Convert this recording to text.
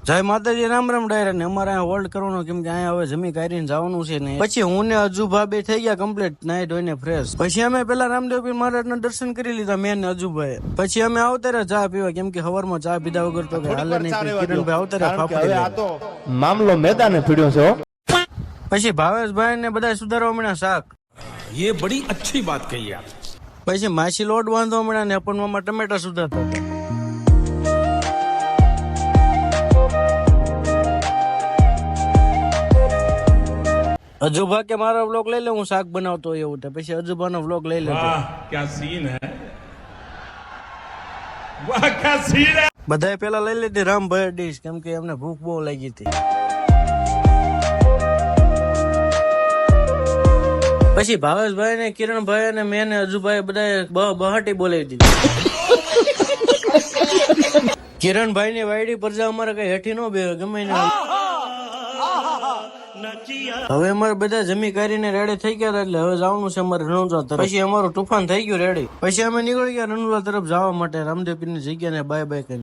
જય માતાજી, રામ રામ ડાયરા ને અમારે અહીંયા હોલ્ડ કરવાનું કેમ કે અહીંયા હવે જમી કાઢીને જવાનું છે ને પછી હું ને અજુભા બે થઈ ગયા કમ્પ્લીટ નાઈ ધોઈને ફ્રેશ. પછી અમે પેલા રામદેવ પીર મહારાજના દર્શન કરી લીધા મેં ને અજુભાઈ. પછી અમે આવતા રહ્યા ચા પીવા કેમ કે સવારમાં ચા પીધા વગર તો કઈ હાલે નહીં. કિરણભાઈ આવતા રહ્યા ફાફડી. આ તો મામલો મેદાને પીડ્યો છે. પછી ભાવેશભાઈ ને બધા સુધારવા મળ્યા શાક. ये बड़ी अच्छी बात कही आप. પછી માસી લોટ બાંધવા મળ્યા ને પણ મામા ટમેટા સુધારતા હતા. અજુભા કે મારો વ્લોગ લઈ લે, હું શાક બનાવતો હોય એવું. પછી અજુભાનો વ્લોગ લઈ લે. वाह क्या सीन है, वाह क्या सीन है. બધાએ પેલા લઈ લીધી રામભાઈ ડીશ કેમ કે એમને ભૂખ બહુ લાગી હતી. પછી ભાવેશભાઈ ને કિરણભાઈ ને મેં ને અજુભાઈ બધા બહાટી બોલાવી દીધી. કિરણભાઈ ની વાયડી પર અમારે કઈ હેઠી નો બે ગમે ને. હવે અમારે બધા જમી કરીને રેડી થઈ ગયા એટલે હવે જવાનું છે અમારે રણુજા તરફ. પછી અમારું તુફાન થઈ ગયું રેડી. પછી અમે નીકળી ગયા રણુજા તરફ જવા માટે રામદેવ પીર ની જગ્યા ને બાય બાય કરી.